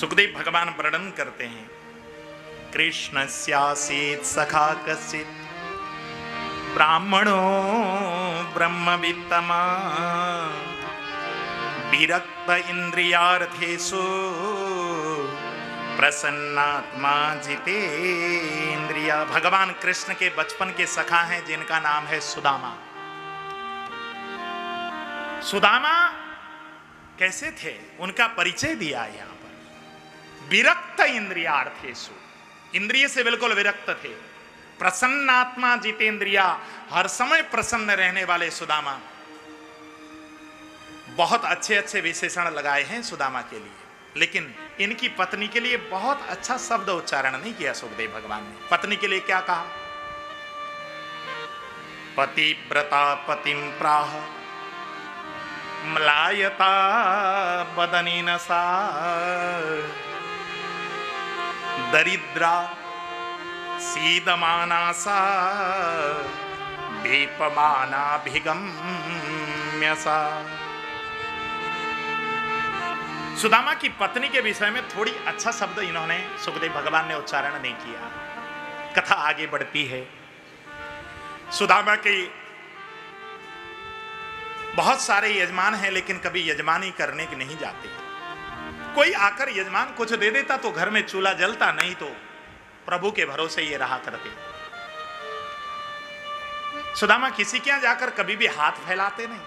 सुखदेव भगवान वर्णन करते हैं, कृष्णस्यासीत् सखा कश्चित् ब्राह्मणो ब्रह्मवित्तमा विरक्त इंद्रियार्थेषु प्रसन्नात्मा जितेन्द्रिया। भगवान कृष्ण के बचपन के सखा हैं जिनका नाम है सुदामा। सुदामा कैसे थे, उनका परिचय दिया यहां पर। विरक्त इंद्रियार्थेषु, इंद्रिय से बिल्कुल विरक्त थे। प्रसन्नात्मा जितेंद्रिया, हर समय प्रसन्न रहने वाले सुदामा। बहुत अच्छे अच्छे विशेषण लगाए हैं सुदामा के लिए, लेकिन इनकी पत्नी के लिए बहुत अच्छा शब्द उच्चारण नहीं किया सुखदेव भगवान ने। पत्नी के लिए क्या कहा? पतिव्रता पतिम प्राह म्लायता बदनीन सा दरिद्रा सीदमाना सा दीपमानाभिगम्य सा। सुदामा की पत्नी के विषय में थोड़ी अच्छा शब्द इन्होंने, सुखदेव भगवान ने उच्चारण नहीं किया। कथा आगे बढ़ती है। सुदामा के बहुत सारे यजमान हैं, लेकिन कभी यजमानी करने के नहीं जाते। कोई आकर यजमान कुछ दे देता तो घर में चूल्हा जलता, नहीं तो प्रभु के भरोसे ये रहा करते। सुदामा किसी के यहां जाकर कभी भी हाथ फैलाते नहीं।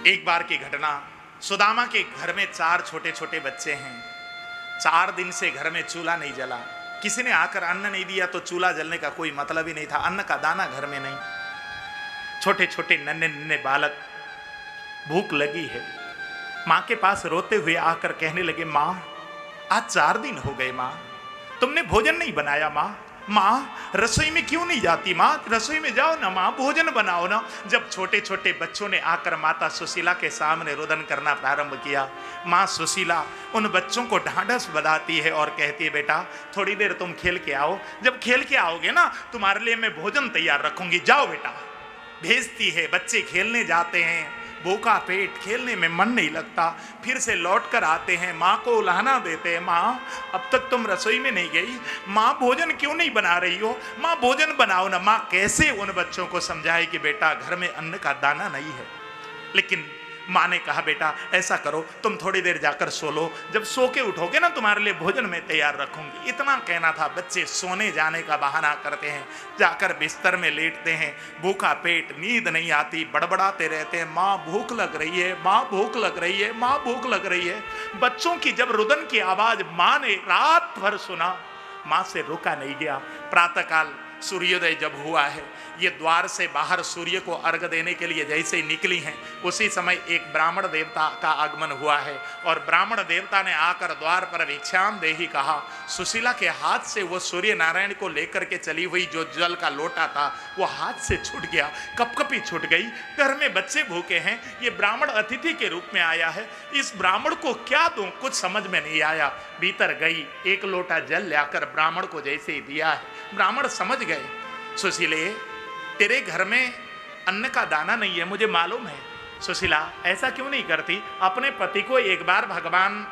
एक बार की घटना, सुदामा के घर में 4 छोटे छोटे बच्चे हैं। 4 दिन से घर में चूल्हा नहीं जला। किसी ने आकर अन्न नहीं दिया तो चूल्हा जलने का कोई मतलब ही नहीं था। अन्न का दाना घर में नहीं। छोटे छोटे नन्हे नन्हे बालक, भूख लगी है। मां के पास रोते हुए आकर कहने लगे, मां आज 4 दिन हो गए, मां तुमने भोजन नहीं बनाया। मां रसोई में क्यों नहीं जाती? मां रसोई में जाओ ना, मां भोजन बनाओ ना। जब छोटे छोटे बच्चों ने आकर माता सुशीला के सामने रुदन करना प्रारंभ किया, मां सुशीला उन बच्चों को ढांढस बधाती है और कहती है, बेटा थोड़ी देर तुम खेल के आओ, जब खेल के आओगे ना तुम्हारे लिए मैं भोजन तैयार रखूंगी, जाओ बेटा। भेजती है। बच्चे खेलने जाते हैं, भूखा पेट, खेलने में मन नहीं लगता। फिर से लौट कर आते हैं, माँ को उल्हाना देते हैं, माँ अब तक तुम रसोई में नहीं गई, माँ भोजन क्यों नहीं बना रही हो? माँ भोजन बनाओ ना। माँ कैसे उन बच्चों को समझाए कि बेटा घर में अन्न का दाना नहीं है। लेकिन माँ ने कहा, बेटा ऐसा करो तुम थोड़ी देर जाकर सो लो, जब सो के उठोगे ना तुम्हारे लिए भोजन मैं तैयार रखूंगी। इतना कहना था। बच्चे सोने जाने का बहाना करते हैं, जाकर बिस्तर में लेटते हैं। भूखा पेट, नींद नहीं आती, बड़बड़ाते रहते हैं, माँ भूख लग रही है, माँ भूख लग रही है, माँ भूख लग रही है। बच्चों की जब रुदन की आवाज माँ ने रात भर सुना, माँ से रुका नहीं गया। प्रातःकाल सूर्योदय जब हुआ है, ये द्वार से बाहर सूर्य को अर्घ देने के लिए जैसे ही निकली हैं, उसी समय एक ब्राह्मण देवता का आगमन हुआ है। और ब्राह्मण देवता ने आकर द्वार पर भिक्षाम देहि कहा। सुशीला के हाथ से वो सूर्य नारायण को लेकर के चली हुई जो जल का लोटा था वो हाथ से छूट गया, कपकपी छूट गई। घर में बच्चे भूखे हैं, ये ब्राह्मण अतिथि के रूप में आया है, इस ब्राह्मण को क्या दूं, कुछ समझ में नहीं आया। भीतर गई, एक लोटा जल लाकर ब्राह्मण को जैसे ही दिया है, ब्राह्मण समझ गए, सुशीले तेरे घर में अन्न का दाना नहीं है, मुझे मालूम है। सुशीला ऐसा क्यों नहीं करती, अपने पति को एक बार भगवान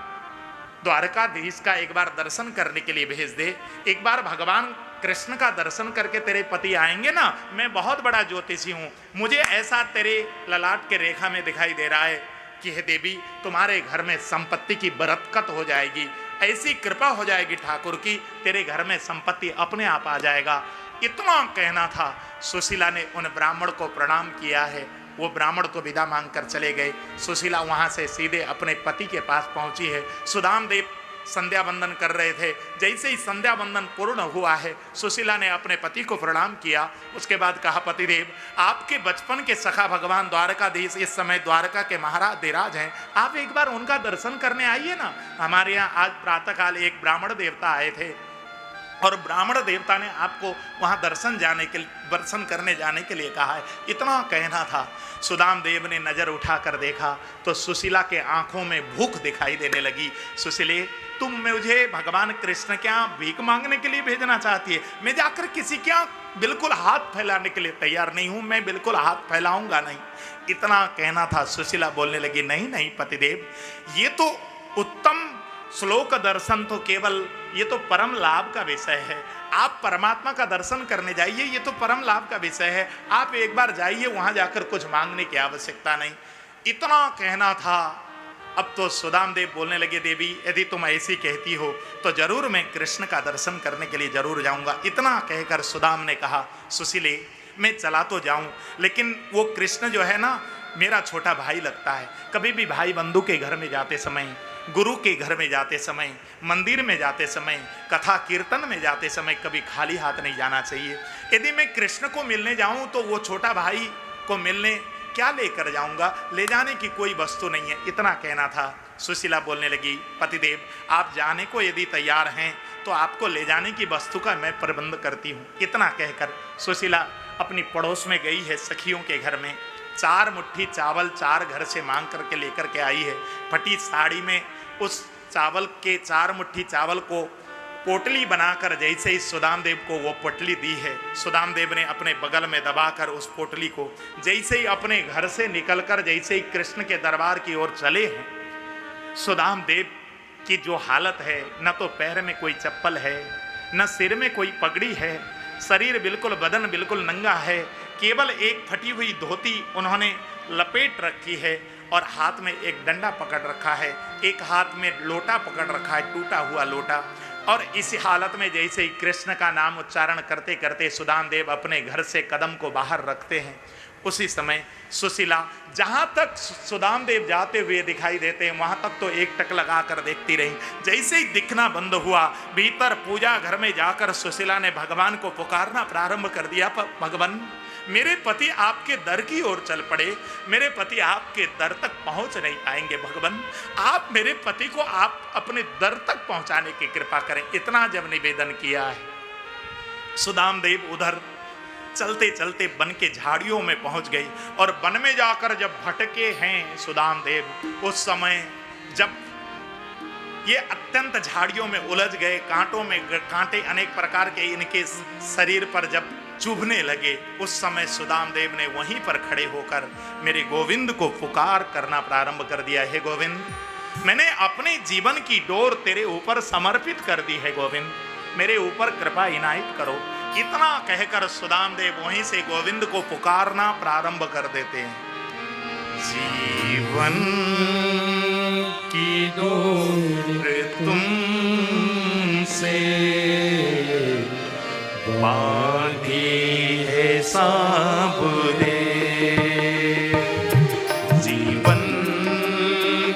द्वारकाधीश का एक बार दर्शन करने के लिए भेज दे। एक बार भगवान कृष्ण का दर्शन करके तेरे पति आएंगे ना। मैं बहुत बड़ा ज्योतिषी हूँ, मुझे ऐसा तेरे ललाट के रेखा में दिखाई दे रहा है कि हे देवी तुम्हारे घर में संपत्ति की बरकत हो जाएगी, ऐसी कृपा हो जाएगी ठाकुर की, तेरे घर में संपत्ति अपने आप आ जाएगा। इतना कहना था। सुशीला ने उन ब्राह्मण को प्रणाम किया है। वो ब्राह्मण को विदा मांगकर चले गए। सुशीला वहां से सीधे अपने पति के पास पहुंची है। सुदाम देव संध्या वंदन कर रहे थे। जैसे ही संध्या वंदन पूर्ण हुआ है, सुशीला ने अपने पति को प्रणाम किया। उसके बाद कहा, पतिदेव आपके बचपन के सखा भगवान द्वारकाधीश इस समय द्वारका के महाराज धीराज हैं, आप एक बार उनका दर्शन करने आइए ना। हमारे यहाँ आज प्रातःकाल एक ब्राह्मण देवता आए थे और ब्राह्मण देवता ने आपको वहां दर्शन करने जाने के लिए कहा है, इतना कहना था। सुदाम देव ने नजर उठाकर देखा तो सुशीला के आंखों में भूख दिखाई देने लगी। सुशीले, तुम मुझे भगवान कृष्ण के यहाँ भीख मांगने के लिए भेजना चाहती है? मैं जाकर किसी के यहाँ बिल्कुल हाथ फैलाने के लिए तैयार नहीं हूं, मैं बिल्कुल हाथ फैलाऊंगा नहीं। इतना कहना था। सुशीला बोलने लगी, नहीं नहीं पतिदेव, ये तो उत्तम श्लोक दर्शन तो केवल ये तो परम लाभ का विषय है। आप परमात्मा का दर्शन करने जाइए, ये तो परम लाभ का विषय है। आप एक बार जाइए, वहां जाकर कुछ मांगने की आवश्यकता नहीं। इतना कहना था। अब तो सुदाम देव बोलने लगे, देवी यदि तुम ऐसी कहती हो तो जरूर मैं कृष्ण का दर्शन करने के लिए जरूर जाऊंगा। इतना कहकर सुदाम ने कहा, सुशीले मैं चला तो जाऊं, लेकिन वो कृष्ण जो है ना, मेरा छोटा भाई लगता है। कभी भी भाई बंधु के घर में जाते समय, गुरु के घर में जाते समय, मंदिर में जाते समय, कथा कीर्तन में जाते समय कभी खाली हाथ नहीं जाना चाहिए। यदि मैं कृष्ण को मिलने जाऊं तो वो छोटा भाई को मिलने क्या लेकर जाऊंगा? ले जाने की कोई वस्तु नहीं है। इतना कहना था। सुशीला बोलने लगी, पतिदेव आप जाने को यदि तैयार हैं तो आपको ले जाने की वस्तु का मैं प्रबंध करती हूँ। इतना कहकर सुशीला अपनी पड़ोस में गई है, सखियों के घर में। 4 मुट्ठी चावल 4 घर से मांग करके लेकर के आई है। फटी साड़ी में उस चावल के 4 मुट्ठी चावल को पोटली बनाकर जैसे ही सुदाम देव को वो पोटली दी है, सुदाम देव ने अपने बगल में दबाकर उस पोटली को जैसे ही अपने घर से निकलकर जैसे ही कृष्ण के दरबार की ओर चले हैं, सुदाम देव की जो हालत है, न तो पैर में कोई चप्पल है, न सिर में कोई पगड़ी है, शरीर बिल्कुल, बदन बिल्कुल नंगा है। केवल एक फटी हुई धोती उन्होंने लपेट रखी है और हाथ में एक डंडा पकड़ रखा है, एक हाथ में लोटा पकड़ रखा है, टूटा हुआ लोटा। और इसी हालत में जैसे ही कृष्ण का नाम उच्चारण करते करते सुदाम देव अपने घर से कदम को बाहर रखते हैं, उसी समय सुशीला जहां तक सुदाम देव जाते हुए दिखाई देते हैं वहां तक तो एक टक लगाकर देखती रही। जैसे ही दिखना बंद हुआ, भीतर पूजा घर में जाकर सुशीला ने भगवान को पुकारना प्रारंभ कर दिया, भगवान मेरे पति आपके दर की ओर चल पड़े, मेरे पति आपके दर तक पहुंच नहीं पाएंगे। भगवान आप मेरे पति को आप अपने दर तक पहुंचाने की कृपा करें। इतना जब निवेदन किया है, सुदाम देव उधर चलते चलते वन के झाड़ियों में पहुंच गई और वन में जाकर जब भटके हैं सुदाम देव, उस समय जब ये अत्यंत झाड़ियों में उलझ गए, कांटों में कांटे अनेक प्रकार के इनके शरीर पर जब चुभने लगे, उस समय सुदाम देव ने वहीं पर खड़े होकर मेरे गोविंद को पुकार करना प्रारंभ कर दिया। है गोविंद, मैंने अपने जीवन की डोर तेरे ऊपर समर्पित कर दी है। गोविंद मेरे ऊपर कृपा इनायत करो। इतना कहकर सुदाम देव वहीं से गोविंद को पुकारना प्रारंभ कर देते हैं। जीवन की डोर तुमसे बांधी है सांवरे, जीवन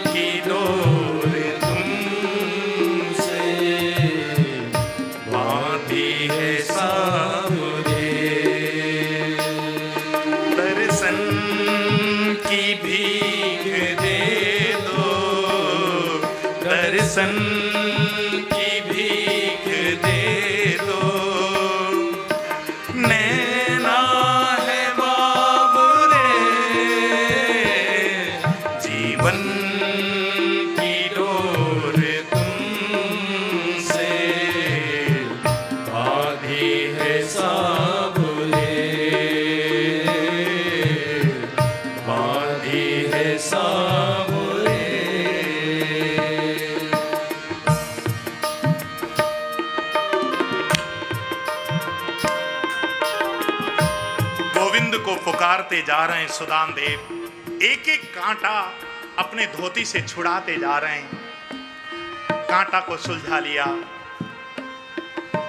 की डोर तुमसे बांधी है सांवरे, दर्शन की भीख दे दो, दर्शन की भीख दे दो, नैना है बाबुरे, जीवन की डोर तुमसे बांधी है सांवरे, बांधी है सांवरे। गोविंद को पुकारते जा रहे हैं सुदाम देव, एक एक कांटा अपने धोती से छुड़ाते जा रहे हैं। कांटा को सुलझा लिया।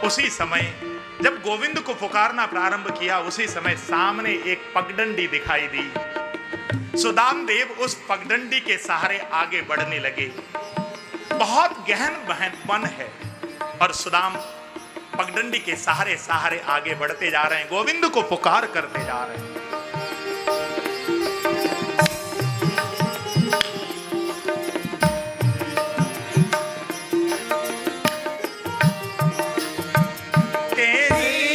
उसी समय जब गोविंद को पुकारना प्रारंभ किया, उसी समय सामने एक पगडंडी दिखाई दी। सुदाम देव उस पगडंडी के सहारे आगे बढ़ने लगे। बहुत गहन वन है और सुदाम पगडंडी के सहारे सहारे आगे बढ़ते जा रहे हैं, गोविंद को पुकार करते जा रहे हैं। तेरी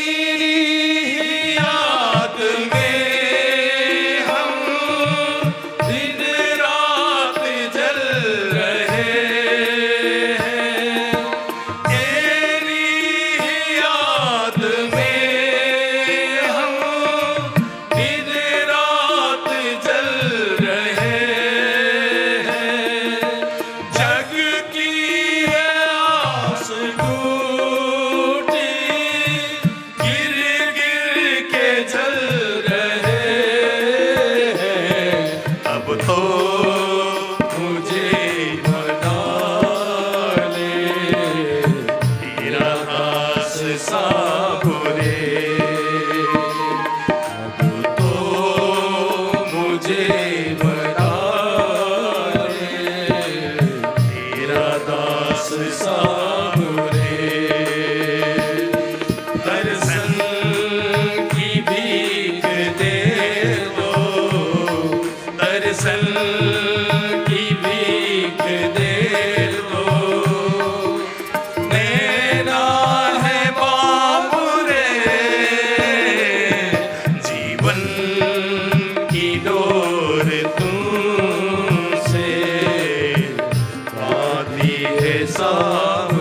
सामने, दर्शन की भीख दे दो, दर्शन की भीख दे दो, मेरा है बाबू रे, जीवन की डोर तुमसे बांधी है सामने,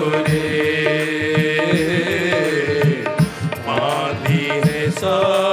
बांधी है सामने।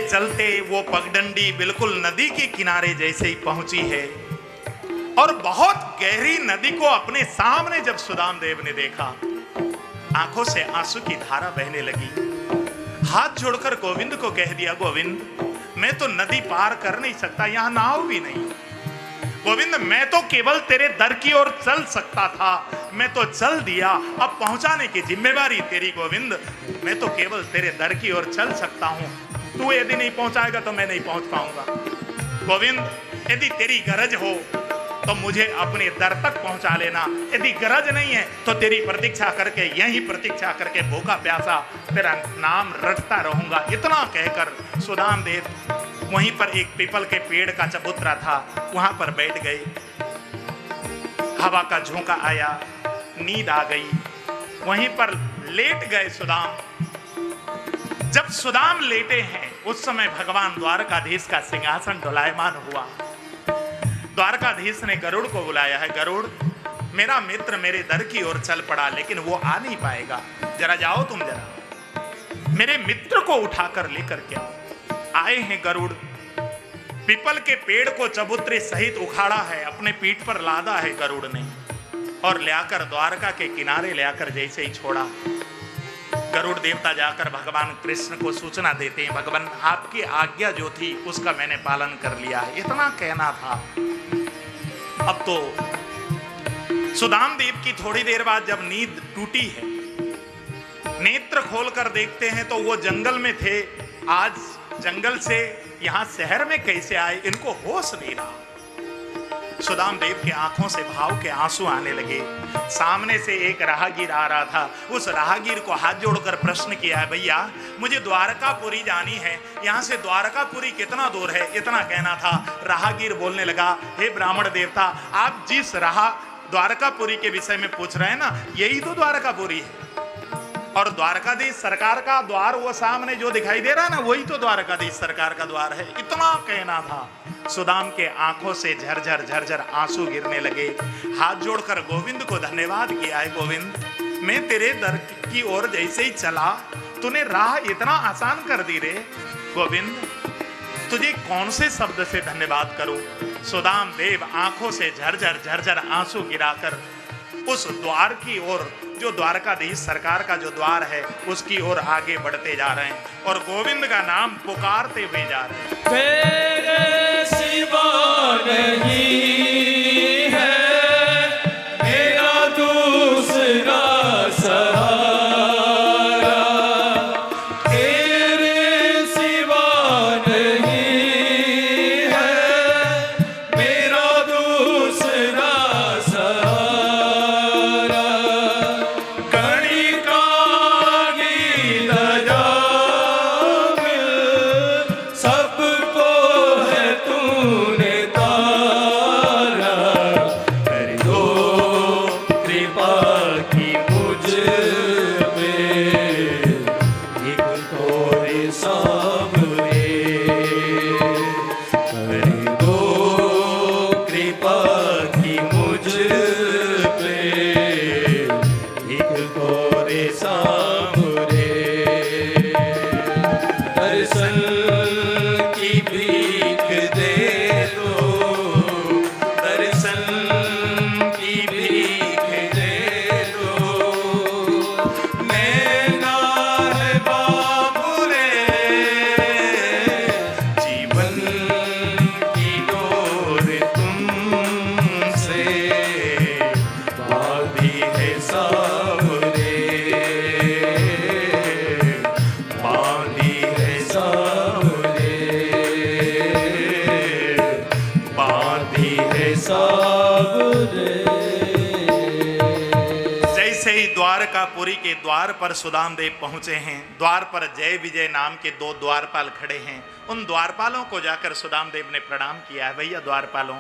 चलते वो पगडंडी बिल्कुल नदी के किनारे जैसे ही पहुंची है और बहुत गहरी नदी को अपने सामने जब सुदाम देव ने देखा, आंखों से आंसू की धारा बहने लगी। हाथ जोड़कर गोविंद को कह दिया, गोविंद मैं तो नदी पार कर नहीं सकता, यहां नाव भी नहीं। गोविंद मैं तो केवल तेरे दर की ओर चल सकता था, मैं तो चल दिया, अब पहुंचाने की जिम्मेवारी तेरी। गोविंद मैं तो केवल तेरे दर की ओर चल सकता हूं, तू यदि नहीं पहुंचाएगा तो मैं नहीं पहुंच पाऊंगा। गोविंद यदि तेरी गरज हो तो मुझे अपने दर तक पहुंचा लेना, यदि गरज नहीं है तो तेरी प्रतीक्षा करके, यही प्रतीक्षा करके भूखा प्यासा तेरा नाम रटता रहूंगा। इतना कहकर सुदाम देव वहीं पर एक पीपल के पेड़ का चबूतरा था, वहां पर बैठ गए। हवा का झोंका आया, नींद आ गई, वहीं पर लेट गए सुदाम। जब सुदाम लेटे हैं उस समय भगवान द्वारकाधीश का सिंहासन डोलायमान हुआ। द्वारकाधीश ने गरुड़ को बुलाया है, गरुड़ मेरा मित्र मेरे दर की ओर चल पड़ा, लेकिन वो आ नहीं पाएगा, जरा जाओ तुम, जरा मेरे मित्र को उठाकर लेकर के आओ। आए हैं गरुड़, पीपल के पेड़ को चबूतरे सहित उखाड़ा है, अपने पीठ पर लादा है गरुड़ ने, और ले आकर द्वारका के किनारे ले आकर जैसे ही छोड़ा, गरुड़ देवता जाकर भगवान कृष्ण को सूचना देते हैं, भगवान आपकी आज्ञा जो थी उसका मैंने पालन कर लिया है। इतना कहना था। अब तो सुदाम देव की थोड़ी देर बाद जब नींद टूटी है, नेत्र खोलकर देखते हैं तो वो जंगल में थे, आज जंगल से यहां शहर में कैसे आए, इनको होश नहीं रहा। सुदाम देव के आंखों से भाव के आंसू आने लगे। सामने से एक राहगीर आ रहा था। उस राहगीर को हाथ जोड़कर प्रश्न किया है, भैया मुझे द्वारकापुरी जानी है, यहाँ से द्वारकापुरी कितना दूर है? इतना कहना था। राहगीर बोलने लगा, हे ब्राह्मण देवता, आप जिस द्वारकापुरी के विषय में पूछ रहे हैं ना, यही तो द्वारकापुरी है। और द्वारकाधीश सरकार का द्वार वो सामने जो दिखाई दे रहा है ना, वही तो द्वारकाधीश सरकार का द्वार है। इतना कहना था। सुदाम के आंखों से झरझर झरझर आंसू गिरने लगे। हाथ जोड़कर गोविंद को धन्यवाद किया है। गोविंद, मैं तेरे दर की ओर जैसे ही चला, तूने राह इतना आसान कर दी रे। गोविंद, तुझे कौन से शब्द से धन्यवाद करूं? सुदाम देव आंखों से झरझर झरझर आंसू गिराकर उस द्वार की ओर, जो द्वारकाधीश सरकार का जो द्वार है, उसकी ओर आगे बढ़ते जा रहे हैं और गोविंद का नाम पुकारते हुए जा रहे हैं। तेरे सिवा नहीं है मेरा दूसरा सहारा, तेरे सिवा नहीं है मेरा दूसरा सहारा। द्वारकापुरी के द्वार पर सुदाम देव पहुंचे हैं। द्वार पर जय विजय नाम के 2 द्वारपाल खड़े हैं। उन द्वारपालों को जाकर सुदाम देव ने प्रणाम किया है। भैया द्वारपालों,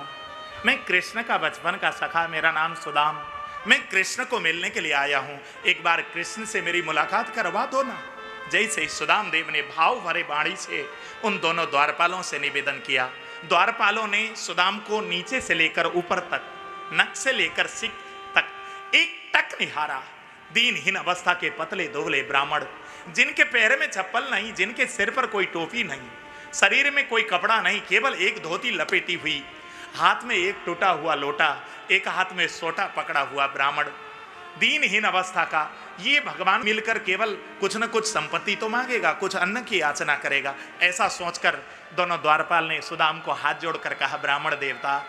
मैं कृष्ण का बचपन का सखा, मेरा नाम सुदाम, मैं कृष्ण को मिलने के लिए आया हूं। एक बार कृष्ण से मेरी मुलाकात करवा दो ना। जैसे ही सुदाम देव ने भाव भरे वाणी से उन दोनों द्वारपालों से निवेदन किया, द्वारपालों ने सुदाम को नीचे से लेकर ऊपर तक, नक से लेकर सिक तक एक टक निहारा। दीनहीन अवस्था के पतले दोगले ब्राह्मण, जिनके पैर में चप्पल नहीं, जिनके सिर पर कोई टोपी नहीं, शरीर में कोई कपड़ा नहीं, केवल एक धोती लपेटी हुई, हाथ में एक टूटा हुआ लोटा, एक हाथ में सोटा पकड़ा हुआ ब्राह्मण, दीनहीन अवस्था का। ये भगवान मिलकर केवल कुछ न कुछ संपत्ति तो मांगेगा, कुछ अन्न की याचना करेगा, ऐसा सोचकर दोनों द्वारपाल ने सुदाम को हाथ जोड़कर कहा, ब्राह्मण देवता,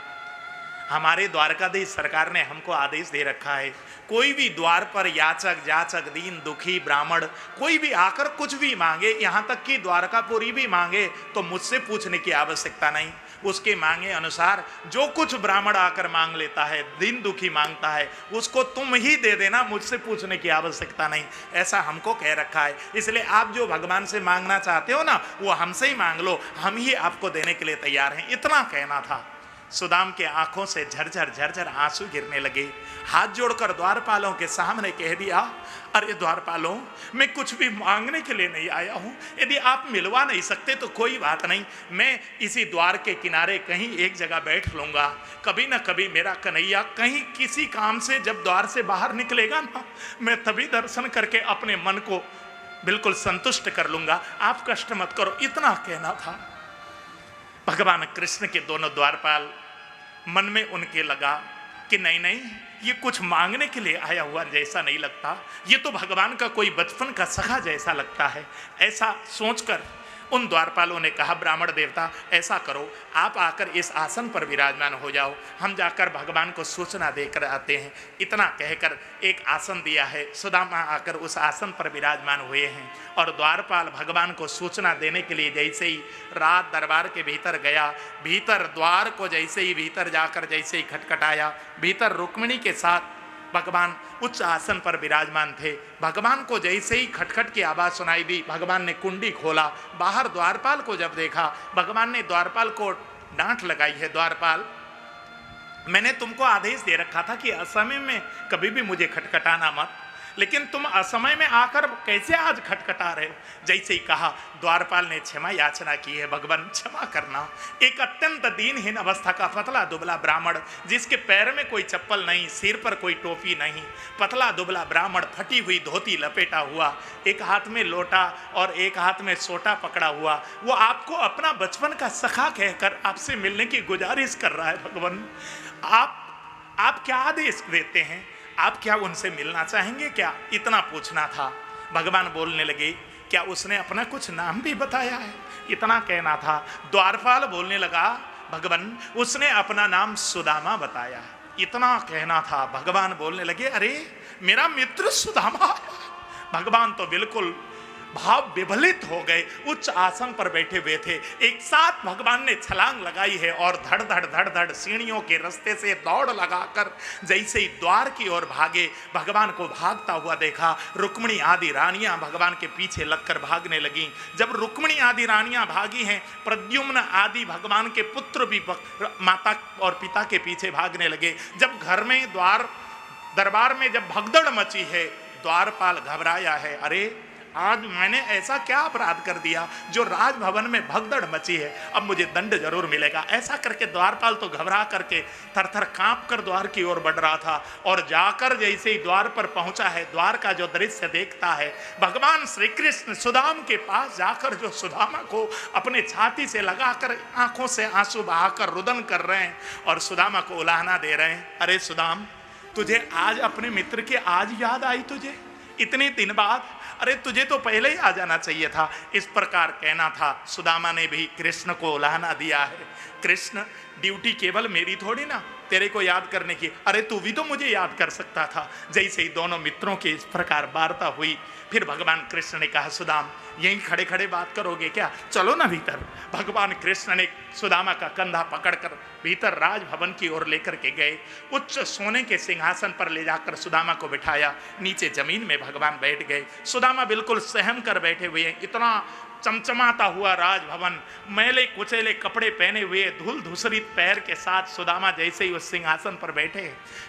हमारे द्वारकाधीश सरकार ने हमको आदेश दे रखा है, कोई भी द्वार पर याचक जाचक दीन दुखी ब्राह्मण कोई भी आकर कुछ भी मांगे, यहाँ तक कि द्वारकापुरी भी मांगे, तो मुझसे पूछने की आवश्यकता नहीं। उसके मांगे अनुसार जो कुछ ब्राह्मण आकर मांग लेता है, दीन दुखी मांगता है, उसको तुम ही दे देना, मुझसे पूछने की आवश्यकता नहीं, ऐसा हमको कह रखा है। इसलिए आप जो भगवान से मांगना चाहते हो ना, वो हमसे ही मांग लो, हम ही आपको देने के लिए तैयार हैं। इतना कहना था। सुदाम के आंखों से झरझर झरझर आंसू गिरने लगे। हाथ जोड़कर द्वारपालों के सामने कह दिया, अरे द्वारपालों, मैं कुछ भी मांगने के लिए नहीं आया हूं। यदि आप मिलवा नहीं सकते तो कोई बात नहीं, मैं इसी द्वार के किनारे कहीं एक जगह बैठ लूंगा। कभी ना कभी मेरा कन्हैया कहीं किसी काम से जब द्वार से बाहर निकलेगा ना, मैं तभी दर्शन करके अपने मन को बिल्कुल संतुष्ट कर लूंगा। आप कष्ट मत करो। इतना कहना था। भगवान कृष्ण के दोनों द्वारपाल, मन में उनके लगा कि नहीं नहीं, ये कुछ मांगने के लिए आया हुआ जैसा नहीं लगता, ये तो भगवान का कोई बचपन का सखा जैसा लगता है। ऐसा सोचकर उन द्वारपालों ने कहा, ब्राह्मण देवता ऐसा करो, आप आकर इस आसन पर विराजमान हो जाओ, हम जाकर भगवान को सूचना देकर आते हैं। इतना कहकर एक आसन दिया है। सुदामा आकर उस आसन पर विराजमान हुए हैं और द्वारपाल भगवान को सूचना देने के लिए जैसे ही रात दरबार के भीतर गया, भीतर द्वार को जैसे ही भीतर जाकर जैसे ही खटखटाया, भीतर रुक्मिणी के साथ भगवान उच्च आसन पर विराजमान थे। भगवान को जैसे ही खटखट की आवाज सुनाई दी, भगवान ने कुंडी खोला, बाहर द्वारपाल को जब देखा, भगवान ने द्वारपाल को डांट लगाई है, द्वारपाल मैंने तुमको आदेश दे रखा था कि असमय में कभी भी मुझे खटखटाना मत, लेकिन तुम असमय में आकर कैसे आज खटखटा रहे हो। जैसे ही कहा, द्वारपाल ने क्षमा याचना की है, भगवान क्षमा करना। एक अत्यंत दीनहीन अवस्था का पतला दुबला ब्राह्मण, जिसके पैर में कोई चप्पल नहीं, सिर पर कोई टोपी नहीं, पतला दुबला ब्राह्मण, फटी हुई धोती लपेटा हुआ, एक हाथ में लोटा और एक हाथ में सोटा पकड़ा हुआ, वो आपको अपना बचपन का सखा कहकर आपसे मिलने की गुजारिश कर रहा है। भगवान आप क्या आदेश देते हैं, आप क्या उनसे मिलना चाहेंगे क्या, इतना पूछना था। भगवान बोलने लगे, क्या उसने अपना कुछ नाम भी बताया है, इतना कहना था। द्वारपाल बोलने लगा, भगवान उसने अपना नाम सुदामा बताया, इतना कहना था। भगवान बोलने लगे, अरे मेरा मित्र सुदामा। भगवान तो बिल्कुल भाव विभलित हो गए, उच्च आसन पर बैठे हुए थे। एक साथ भगवान ने छलांग लगाई है और धड़ धड़ सीढ़ियों के रास्ते से दौड़ लगाकर जैसे ही द्वार की ओर भागे, भगवान को भागता हुआ देखा। रुक्मिणी आदि रानियां भगवान के पीछे लगकर भागने लगी। जब रुक्मिणी आदि रानियां भागी हैं, प्रद्युम्न आदि भगवान के पुत्र भी माता और पिता के पीछे भागने लगे। जब घर में दरबार में जब भगदड़ मची है, द्वारपाल घबराया है, अरे आज मैंने ऐसा क्या अपराध कर दिया जो राजभवन में भगदड़ मची है, अब मुझे दंड जरूर मिलेगा। ऐसा करके द्वारपाल तो घबरा करके थर-थर कांप कर द्वार की ओर बढ़ रहा था और जाकर जैसे ही द्वार पर पहुंचा है, द्वार का जो दृश्य देखता है, भगवान श्री कृष्ण सुदाम के पास जाकर जो सुदामा को अपने छाती से लगाकर आंखों से आंसू बहाकर रुदन कर रहे हैं और सुदामा को उलाहना दे रहे हैं। अरे सुदाम, तुझे आज अपने मित्र की आज याद आई, तुझे इतने दिन बाद, अरे तुझे तो पहले ही आ जाना चाहिए था। इस प्रकार कहना था। सुदामा ने भी कृष्ण को उलाहना दिया है, कृष्ण ड्यूटी केवल मेरी थोड़ी ना, तेरे को याद करने की, अरे तू भी तो मुझे याद कर सकता था। जैसे ही दोनों मित्रों की इस प्रकार वार्ता हुई, फिर भगवान कृष्ण ने कहा, सुदाम यहीं खड़े खड़े बात करोगे क्या, चलो ना भीतर। भगवान कृष्ण ने सुदामा का कंधा पकड़कर भीतर राजभवन की ओर लेकर के गए। उच्च सोने के सिंहासन पर ले जाकर सुदामा को बिठाया, नीचे जमीन में भगवान बैठ गए। सुदामा बिल्कुल सहम कर बैठे हुए हैं। इतना चमचमाता हुआ राजभवन, मैले कुचेले कपड़े पहने हुए, धूल धूसरित पैर के साथ सुदामा जैसे ही उस सिंहासन पर बैठे,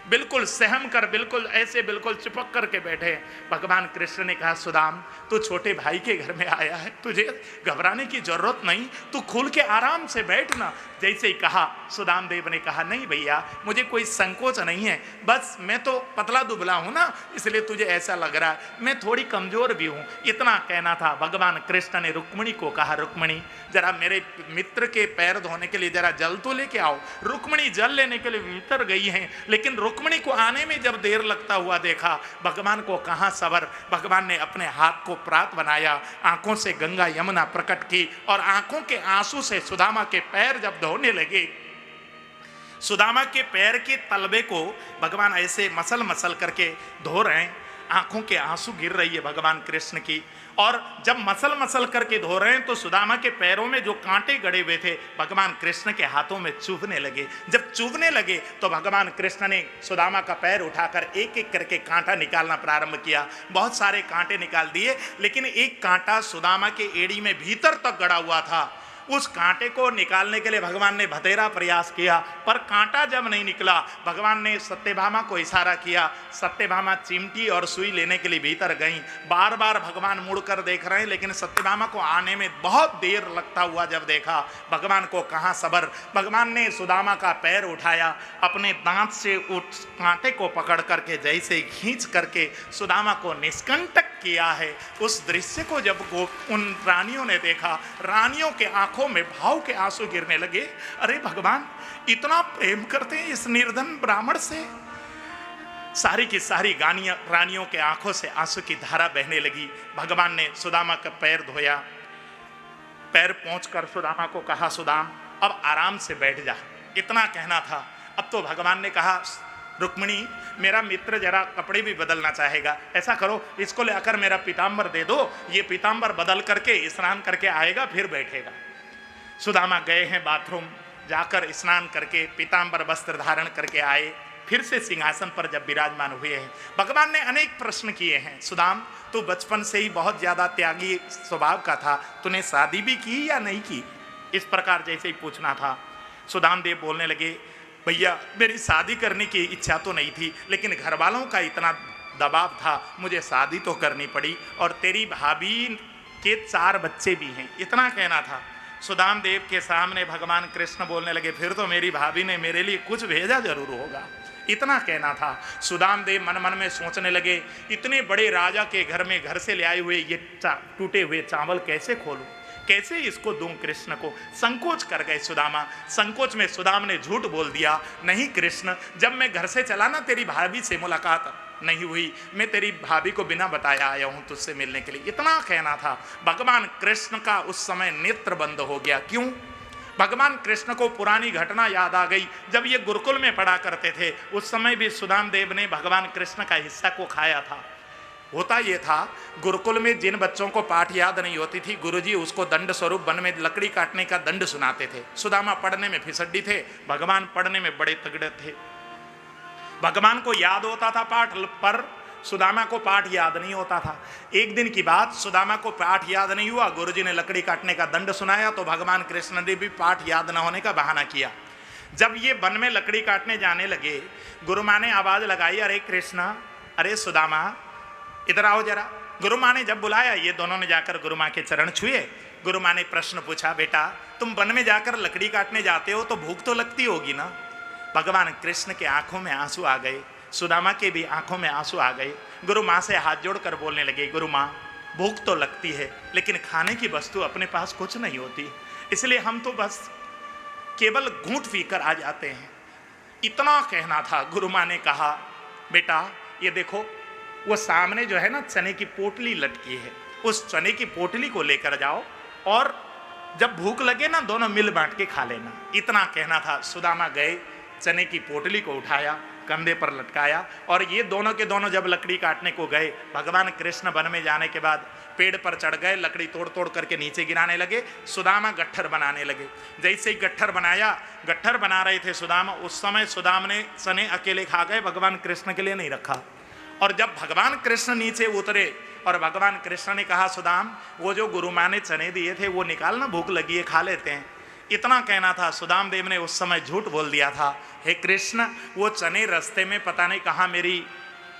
बिल्कुल सहम कर, बिल्कुल ऐसे बिल्कुल चिपक करके बैठे। भगवान कृष्ण ने कहा, सुदाम तू छोटे भाई के घर में आया है, तुझे घबराने की जरूरत नहीं, तू खुल के आराम से बैठना। जैसे ही कहा, सुदाम देव ने कहा, नहीं भैया मुझे कोई संकोच नहीं है, बस मैं तो पतला दुबला हूं ना, इसलिए तुझे ऐसा लग रहा है, मैं थोड़ी कमजोर भी हूं, इतना कहना था। भगवान कृष्ण ने रुक्मिणी को कहा, रुक्मिणी जरा मेरे मित्र के पैर धोने के लिए जरा जल तो लेके आओ। रुक्मिणी जल लेने के लिए भीतर गई हैं, लेकिन रुक्मिणी को आने में जब देर लगता हुआ देखा, भगवान को कहां सबर। भगवान ने अपने हाथ को प्रात बनाया, आंखों से गंगा यमुना प्रकट की और आंखों के आंसू से सुदामा के पैर जब धोने लगे, सुदामा के पैर के तलबे को भगवान ऐसे मसल मसल करके धो रहे हैं, आंखों के आंसू गिर रही है भगवान कृष्ण की। और जब मसल मसल करके धो रहे हैं तो सुदामा के पैरों में जो कांटे गड़े हुए थे, भगवान कृष्ण के हाथों में चुभने लगे। जब चुभने लगे तो भगवान कृष्ण ने सुदामा का पैर उठाकर एक एक करके कांटा निकालना प्रारंभ किया। बहुत सारे कांटे निकाल दिए, लेकिन एक कांटा सुदामा के एड़ी में भीतर तक गड़ा हुआ था। उस कांटे को निकालने के लिए भगवान ने बतेरा प्रयास किया, पर कांटा जब नहीं निकला, भगवान ने सत्यभामा को इशारा किया। सत्यभामा चिमटी और सुई लेने के लिए भीतर गईं। बार बार भगवान मुड़कर देख रहे हैं, लेकिन सत्यभामा को आने में बहुत देर लगता हुआ जब देखा, भगवान को कहाँ सबर। भगवान ने सुदामा का पैर उठाया, अपने दांत से उस कांटे को पकड़ करके जैसे खींच करके सुदामा को निष्कंटक किया है। उस दृश्य को जब उन रानियों ने देखा, रानियों के आंखों में भाव के आंसू गिरने लगे। अरे भगवान इतना प्रेम करते हैं इस निर्धन ब्राह्मण से। सारी की सारी रानियों के आंखों से आंसू की धारा बहने लगी। भगवान ने सुदामा का पैर धोया, पैर पहुंचकर सुदामा को कहा, सुदाम अब आराम से बैठ जा, इतना कहना था। अब तो भगवान ने कहा, रुक्मिणी मेरा मित्र जरा कपड़े भी बदलना चाहेगा, ऐसा करो इसको लेकर मेरा पीताम्बर दे दो, ये पीताम्बर बदल करके स्नान करके आएगा फिर बैठेगा। सुदामा गए हैं बाथरूम, जाकर स्नान करके पीताम्बर वस्त्र धारण करके आए, फिर से सिंहासन पर जब विराजमान हुए हैं, भगवान ने अनेक प्रश्न किए हैं। सुदाम तू बचपन से ही बहुत ज्यादा त्यागी स्वभाव का था, तूने शादी भी की या नहीं की, इस प्रकार जैसे ही पूछना था। सुदाम देव बोलने लगे, भैया मेरी शादी करने की इच्छा तो नहीं थी, लेकिन घर वालों का इतना दबाव था, मुझे शादी तो करनी पड़ी, और तेरी भाभी के 4 बच्चे भी हैं, इतना कहना था। सुदाम देव के सामने भगवान कृष्ण बोलने लगे, फिर तो मेरी भाभी ने मेरे लिए कुछ भेजा जरूर होगा, इतना कहना था। सुदाम देव मन मन में सोचने लगे, इतने बड़े राजा के घर में घर से ले आए हुए ये टूटे हुए चावल कैसे खोलूं, कैसे इसको दूं कृष्ण को। संकोच कर गए सुदामा। संकोच में सुदाम ने झूठ बोल दिया, नहीं कृष्ण जब मैं घर से चला ना तेरी भाभी से मुलाकात नहीं हुई, मैं तेरी भाभी को बिना बताया आया हूं तुझसे मिलने के लिए, इतना कहना था। भगवान कृष्ण का उस समय नेत्र बंद हो गया। क्यों? भगवान कृष्ण को पुरानी घटना याद आ गई। जब ये गुरुकुल में पढ़ा करते थे उस समय भी सुदाम देव ने भगवान कृष्ण का हिस्सा को खाया था। होता ये था, गुरुकुल में जिन बच्चों को पाठ याद नहीं होती थी, गुरुजी उसको दंड स्वरूप वन में लकड़ी काटने का दंड सुनाते थे। सुदामा पढ़ने में फिसड्डी थे, भगवान पढ़ने में बड़े तगड़े थे। भगवान को याद होता था पाठ, पर सुदामा को पाठ याद नहीं होता था। एक दिन की बात, सुदामा को पाठ याद नहीं हुआ, गुरुजी ने लकड़ी काटने का दंड सुनाया, तो भगवान कृष्ण ने भी पाठ याद न होने का बहाना किया। जब ये वन में लकड़ी काटने जाने लगे, गुरु माँ ने आवाज लगाई, अरे कृष्ण, अरे सुदामा इधर आओ जरा। गुरु माँ ने जब बुलाया, ये दोनों ने जाकर गुरु माँ के चरण छुए। गुरु माँ ने प्रश्न पूछा, बेटा तुम वन में जाकर लकड़ी काटने जाते हो तो भूख तो लगती होगी ना। भगवान कृष्ण के आंखों में आंसू आ गए, सुदामा के भी आंखों में आंसू आ गए। गुरु माँ से हाथ जोड़कर बोलने लगे, गुरु माँ भूख तो लगती है, लेकिन खाने की वस्तु अपने पास कुछ नहीं होती, इसलिए हम तो बस केवल घूंट पीकर आ जाते हैं, इतना कहना था। गुरु माँ ने कहा, बेटा ये देखो वो सामने जो है ना चने की पोटली लटकी है, उस चने की पोटली को लेकर जाओ और जब भूख लगे ना दोनों मिल बांट के खा लेना, इतना कहना था। सुदामा गए, चने की पोटली को उठाया, कंधे पर लटकाया, और ये दोनों के दोनों जब लकड़ी काटने को गए, भगवान कृष्ण वन में जाने के बाद पेड़ पर चढ़ गए, लकड़ी तोड़ तोड़ करके नीचे गिराने लगे। सुदामा गट्ठर बनाने लगे। जैसे ही गट्ठर बनाया, गट्ठर बना रहे थे सुदामा, उस समय सुदामा ने चने अकेले खा गए, भगवान कृष्ण के लिए नहीं रखा। और जब भगवान कृष्ण नीचे उतरे और भगवान कृष्ण ने कहा, सुदाम वो जो गुरु माँ ने चने दिए थे वो निकालना, भूख लगी है खा लेते हैं, इतना कहना था। सुदाम देव ने उस समय झूठ बोल दिया था, हे कृष्ण वो चने रास्ते में पता नहीं कहाँ मेरी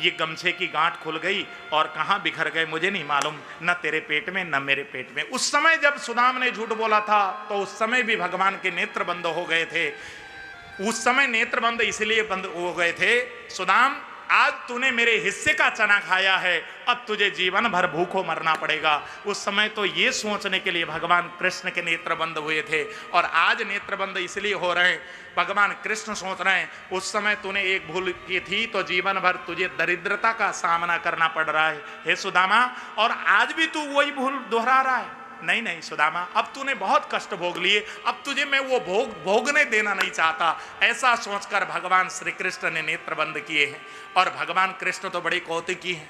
ये गमछे की गांठ खुल गई और कहाँ बिखर गए, मुझे नहीं मालूम, न तेरे पेट में न मेरे पेट में। उस समय जब सुदाम ने झूठ बोला था तो उस समय भी भगवान के नेत्र बंद हो गए थे। उस समय नेत्र बंद इसलिए बंद हो गए थे, सुदाम आज तूने मेरे हिस्से का चना खाया है, अब तुझे जीवन भर भूखों मरना पड़ेगा। उस समय तो ये सोचने के लिए भगवान कृष्ण के नेत्र बंद हुए थे, और आज नेत्र बंद इसलिए हो रहे हैं, भगवान कृष्ण सोच रहे हैं उस समय तूने एक भूल की थी तो जीवन भर तुझे दरिद्रता का सामना करना पड़ रहा है हे सुदामा, और आज भी तू वही भूल दोहरा रहा है। नहीं नहीं सुदामा, अब तूने बहुत कष्ट भोग लिए, अब तुझे मैं वो भोगने देना नहीं चाहता। ऐसा सोचकर भगवान श्री कृष्ण ने नेत्र बंद किए हैं। और भगवान कृष्ण तो बड़े कौतुकी हैं,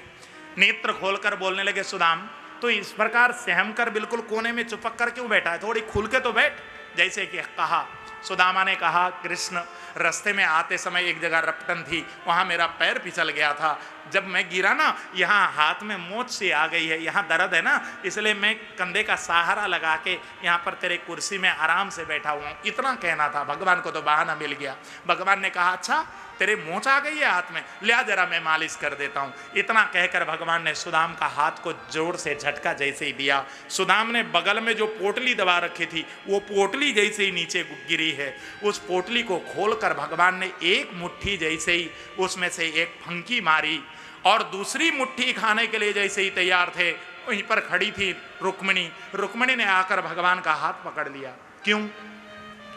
नेत्र खोलकर बोलने लगे, सुदाम तो इस प्रकार सहम कर बिल्कुल कोने में चुपक कर क्यों बैठा है, थोड़ी खुल के तो बैठ। जैसे कि कहा, सुदामा ने कहा, कृष्ण रास्ते में आते समय एक जगह रपटन थी, वहाँ मेरा पैर फिसल गया था, जब मैं गिरा ना यहाँ हाथ में मोच सी आ गई है, यहाँ दर्द है ना, इसलिए मैं कंधे का सहारा लगा के यहाँ पर तेरे कुर्सी में आराम से बैठा हुआ हूँ, इतना कहना था। भगवान को तो बहाना मिल गया। भगवान ने कहा, अच्छा तेरे मोच आ गई है हाथ में, लिया जरा मैं मालिश कर देता हूँ। इतना कहकर भगवान ने सुदाम का हाथ को जोर से झटका जैसे ही दिया, सुदाम ने बगल में जो पोटली दबा रखी थी वो पोटली जैसे ही नीचे गिरी है। उस पोटली को खोलकर भगवान ने एक मुट्ठी जैसे ही उसमें से एक फंकी मारी, और दूसरी मुट्ठी खाने के लिए जैसे ही तैयार थे, वहीं पर खड़ी थी रुक्मिणी। रुक्मिणी ने आकर भगवान का हाथ पकड़ लिया। क्यों?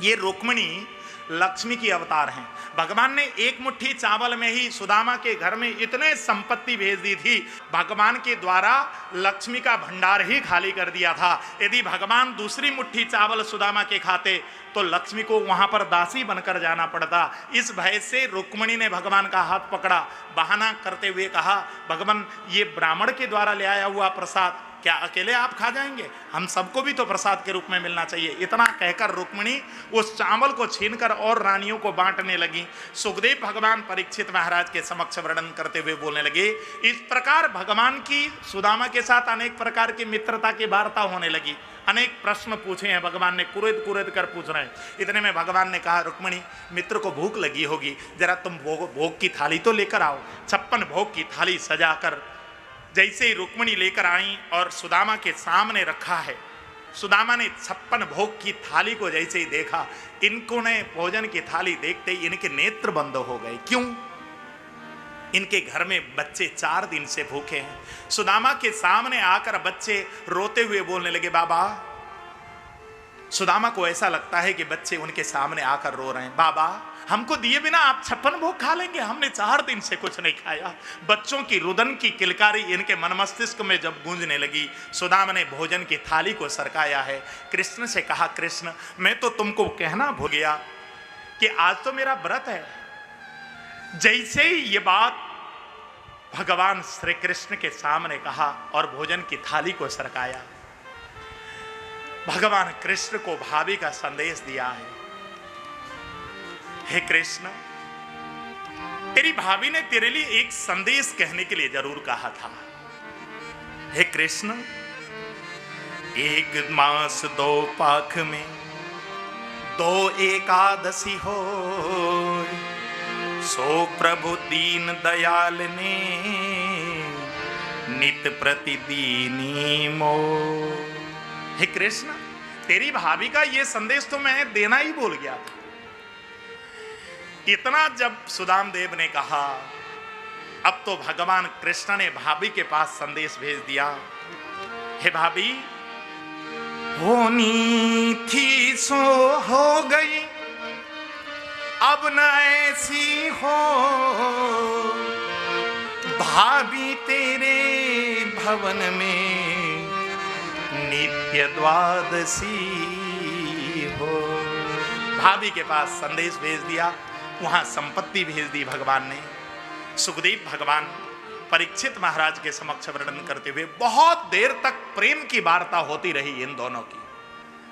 ये रुक्मिणी लक्ष्मी की अवतार हैं। भगवान ने एक मुट्ठी चावल में ही सुदामा के घर में इतने संपत्ति भेज दी थी, भगवान के द्वारा लक्ष्मी का भंडार ही खाली कर दिया था। यदि भगवान दूसरी मुट्ठी चावल सुदामा के खाते तो लक्ष्मी को वहां पर दासी बनकर जाना पड़ता। इस भय से रुक्मिणी ने भगवान का हाथ पकड़ा, बहाना करते हुए कहा, भगवान ये ब्राह्मण के द्वारा ले आया हुआ प्रसाद क्या अकेले आप खा जाएंगे? हम सबको भी तो प्रसाद के रूप में मिलना चाहिए। इतना कहकर रुक्मिणी उस चावल को छीनकर और रानियों को बांटने लगी। सुखदेव भगवान परीक्षित महाराज के समक्ष वर्णन करते हुए बोलने लगे, इस प्रकार भगवान की सुदामा के साथ अनेक प्रकार की मित्रता की वार्ता होने लगी। अनेक प्रश्न पूछे हैं भगवान ने, कुरेद कुरेद कर पूछ रहे हैं। इतने में भगवान ने कहा, रुक्मिणी मित्र को भूख लगी होगी, जरा तुम भोग की थाली तो लेकर आओ। 56 भोग की थाली सजाकर जैसे ही रुक्मिणी लेकर आई और सुदामा के सामने रखा है, सुदामा ने 56 भोग की थाली को जैसे ही देखा, इनको ने भोजन की थाली देखते ही इनके नेत्र बंद हो गए। क्यों? इनके घर में बच्चे 4 दिन से भूखे हैं। सुदामा के सामने आकर बच्चे रोते हुए बोलने लगे, बाबा। सुदामा को ऐसा लगता है कि बच्चे उनके सामने आकर रो रहे हैं, बाबा हमको दिए बिना आप 56 भोग खा लेंगे? हमने 4 दिन से कुछ नहीं खाया। बच्चों की रुदन की किलकारी इनके मन मस्तिष्क में जब गूंजने लगी, सुदामा ने भोजन की थाली को सरकाया है। कृष्ण से कहा, कृष्ण मैं तो तुमको कहना भूल गया कि आज तो मेरा व्रत है। जैसे ही ये बात भगवान श्री कृष्ण के सामने कहा और भोजन की थाली को सरकाया, भगवान कृष्ण को भाभी का संदेश दिया है, हे कृष्ण तेरी भाभी ने तेरे लिए एक संदेश कहने के लिए जरूर कहा था। हे कृष्ण 1 मास 2 पाख में 2 एकादशी हो, सो प्रभु दीन दयाल ने नित प्रतिदीनी मो। हे कृष्ण तेरी भाभी का ये संदेश तो मैं देना ही भूल गया था। इतना जब सुदाम देव ने कहा, अब तो भगवान कृष्ण ने भाभी के पास संदेश भेज दिया, हे भाभी होनी थी सो हो गई, अब न ऐसी हो, भाभी तेरे भवन में नित्य द्वादशी हो। भाभी के पास संदेश भेज दिया, वहां संपत्ति भेज दी भगवान ने। सुखदेव भगवान परीक्षित महाराज के समक्ष वर्णन करते हुए, बहुत देर तक प्रेम की वार्ता होती रही इन दोनों की।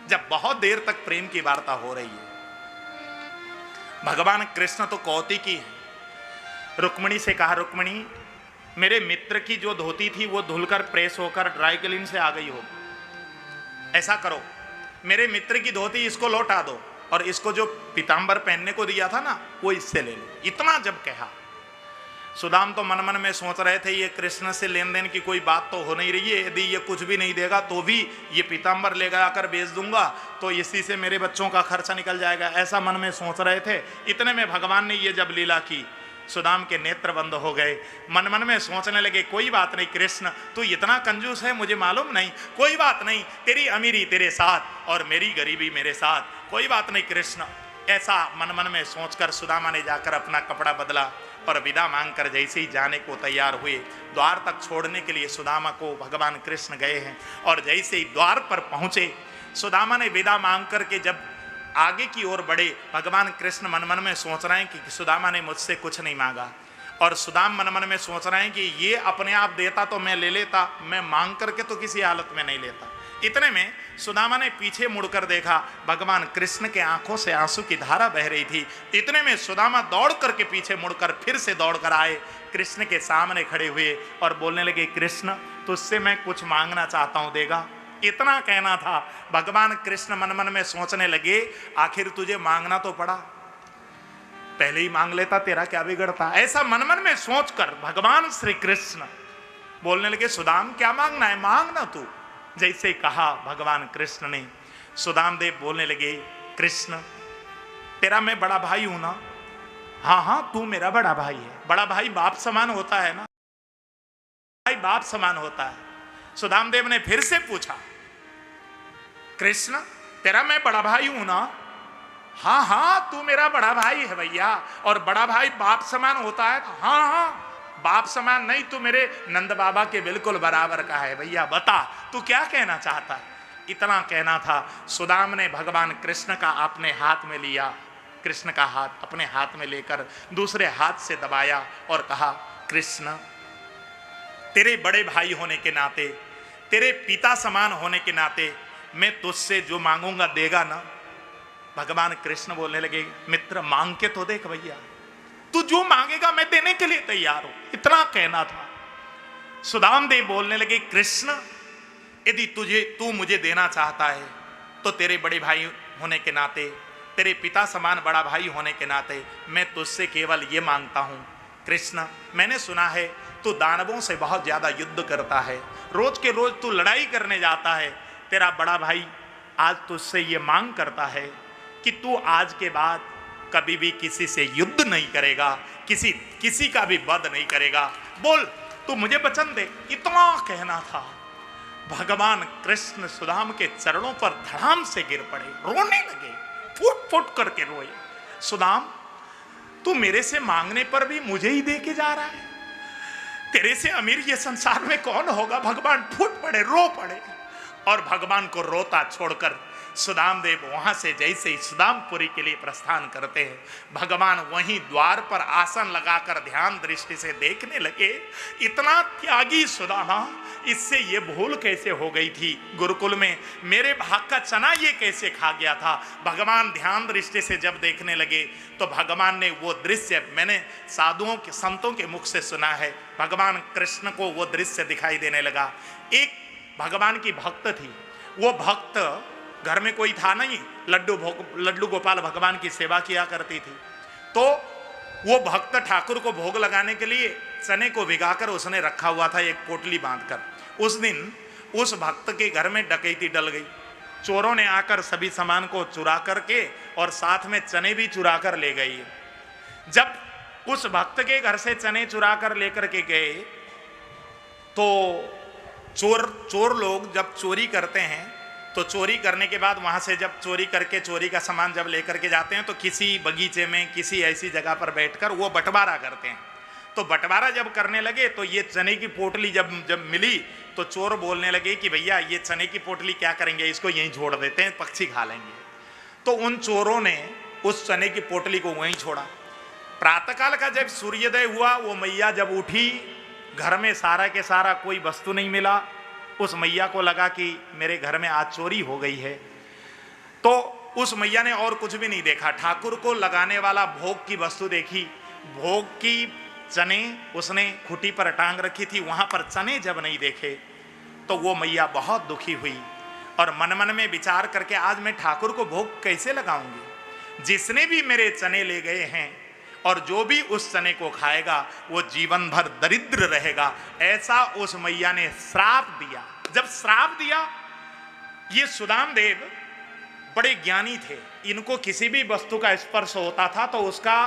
जब बहुत देर तक प्रेम की वार्ता हो रही है, भगवान कृष्ण तो कौतुकी है, रुक्मिणी से कहा, रुक्मिणी मेरे मित्र की जो धोती थी वो धुलकर प्रेस होकर ड्राई क्लीन से आ गई हो, ऐसा करो मेरे मित्र की धोती इसको लौटा दो और इसको जो पीतांबर पहनने को दिया था ना वो इससे ले लो। इतना जब कहा, सुदाम तो मन मन में सोच रहे थे ये कृष्ण से लेन देन की कोई बात तो हो नहीं रही है, यदि ये कुछ भी नहीं देगा तो भी ये पीतांबर ले आकर बेच दूंगा तो इसी से मेरे बच्चों का खर्चा निकल जाएगा, ऐसा मन में सोच रहे थे। इतने में भगवान ने ये जब लीला की, सुदाम के नेत्र बंद हो गए। मन मन में सोचने लगे, कोई बात नहीं कृष्ण तू इतना कंजूस है मुझे मालूम नहीं, कोई बात नहीं, तेरी अमीरी तेरे साथ और मेरी गरीबी मेरे साथ, कोई बात नहीं कृष्ण। ऐसा मन मन में सोचकर सुदामा ने जाकर अपना कपड़ा बदला और विदा मांगकर जैसे ही जाने को तैयार हुए, द्वार तक छोड़ने के लिए सुदामा को भगवान कृष्ण गए हैं और जैसे ही द्वार पर पहुंचे, सुदामा ने विदा मांग करके जब आगे की ओर बढ़े, भगवान कृष्ण मन मन में सोच रहे हैं कि सुदामा ने मुझसे कुछ नहीं मांगा और सुदाम मन मन में सोच रहे हैं कि ये अपने आप देता तो मैं ले लेता, मैं मांग करके तो किसी हालत में नहीं लेता। इतने में सुदामा ने पीछे मुड़कर देखा, भगवान कृष्ण के आंखों से आंसू की धारा बह रही थी। इतने में सुदामा दौड़ करके पीछे मुड़कर फिर से दौड़कर आए, कृष्ण के सामने खड़े हुए और बोलने लगे, कृष्ण तुझसे मैं कुछ मांगना चाहता हूं, देगा? इतना कहना था। भगवान कृष्ण मन मन में सोचने लगे, आखिर तुझे मांगना तो पड़ा, पहले ही मांग लेता, तेरा क्या बिगड़ता। ऐसा मन मन में सोचकर भगवान श्री कृष्ण बोलने लगे, सुदाम क्या मांगना है, मांगना तू। जैसे ही कहा भगवान कृष्ण ने, सुदाम देव बोलने लगे, कृष्ण तेरा मैं बड़ा भाई हूं ना? हाँ हाँ तू मेरा बड़ा भाई है, बड़ा भाई बाप समान होता है ना, भाई बाप समान होता है। सुदाम देव ने फिर से पूछा, कृष्ण तेरा मैं बड़ा भाई हूं ना? हाँ हाँ तू मेरा बड़ा भाई है भैया, और बड़ा भाई बाप समान होता है। हाँ हाँ बाप समान नहीं, तू मेरे नंद बाबा के बिल्कुल बराबर का है भैया, बता तू क्या कहना चाहता है। इतना कहना था। सुदाम ने भगवान कृष्ण का अपने हाथ में लिया, कृष्ण का हाथ अपने हाथ में लेकर दूसरे हाथ से दबाया और कहा, कृष्ण तेरे बड़े भाई होने के नाते, तेरे पिता समान होने के नाते मैं तुझसे जो मांगूंगा देगा ना। भगवान कृष्ण बोलने लगे, मित्र मांग के तो देख भैया, तू जो मांगेगा मैं देने के लिए तैयार हूं। इतना कहना था। सुदाम देव बोलने लगे, कृष्ण यदि तू मुझे देना चाहता है तो तेरे बड़े भाई होने के नाते, तेरे पिता समान बड़ा भाई होने के नाते मैं तुझसे केवल ये मांगता हूं, कृष्ण मैंने सुना है तू दानवों से बहुत ज्यादा युद्ध करता है, रोज के रोज तू लड़ाई करने जाता है। तेरा बड़ा भाई आज तुझसे ये मांग करता है कि तू आज के बाद कभी भी किसी से युद्ध नहीं करेगा, किसी का भी वध नहीं करेगा, बोल तू मुझे वचन दे। इतना कहना था। भगवान कृष्ण सुदाम के चरणों पर धड़ाम से गिर पड़े, रोने लगे, फूट फूट करके रोए। सुदाम तू मेरे से मांगने पर भी मुझे ही दे के जा रहा है, तेरे से अमीर ये संसार में कौन होगा। भगवान फूट पड़े, रो पड़े, और भगवान को रोता छोड़कर सुदाम देव वहां से जैसे ही सुदामपुरी के लिए प्रस्थान करते हैं, भगवान वहीं द्वार पर आसन लगाकर ध्यान दृष्टि से देखने लगे। इतना त्यागी सुदामा, इससे ये भूल कैसे हो गई थी, गुरुकुल में मेरे भाग का चना ये कैसे खा गया था। भगवान ध्यान दृष्टि से जब देखने लगे तो भगवान ने वो दृश्य, मैंने साधुओं के संतों के मुख से सुना है, भगवान कृष्ण को वो दृश्य दिखाई देने लगा। एक भगवान की भक्त थी, वो भक्त घर में कोई था नहीं, लड्डू गोपाल भगवान की सेवा किया करती थी। तो वो भक्त ठाकुर को भोग लगाने के लिए चने को भिगाकर उसने रखा हुआ था एक पोटली बांधकर। उस दिन उस भक्त के घर में डकैती डल गई, चोरों ने आकर सभी सामान को चुरा करके और साथ में चने भी चुरा कर ले गई। जब उस भक्त के घर से चने चुरा कर लेकर के गए तो चोर लोग जब चोरी करते हैं तो चोरी करने के बाद वहां से जब चोरी करके चोरी का सामान जब लेकर के जाते हैं तो किसी बगीचे में किसी ऐसी जगह पर बैठकर वो बंटवारा करते हैं। तो बंटवारा जब करने लगे तो ये चने की पोटली जब मिली तो चोर बोलने लगे कि भैया ये चने की पोटली क्या करेंगे, इसको यहीं छोड़ देते हैं, पक्षी खा लेंगे। तो उन चोरों ने उस चने की पोटली को वहीं छोड़ा। प्रातःकाल का जब सूर्योदय हुआ, वो मैया जब उठी, घर में सारा के सारा कोई वस्तु नहीं मिला। उस मैया को लगा कि मेरे घर में आज चोरी हो गई है। तो उस मैया ने और कुछ भी नहीं देखा, ठाकुर को लगाने वाला भोग की वस्तु देखी, भोग की चने उसने खुटी पर टांग रखी थी, वहां पर चने जब नहीं देखे तो वो मैया बहुत दुखी हुई और मन मन में विचार करके आज मैं ठाकुर को भोग कैसे लगाऊंगी। जिसने भी मेरे चने ले गए हैं और जो भी उस चने को खाएगा वो जीवन भर दरिद्र रहेगा, ऐसा उस मैया ने श्राप दिया। जब श्राप दिया, ये सुदाम देव बड़े ज्ञानी थे, इनको किसी भी वस्तु का स्पर्श होता था तो उसका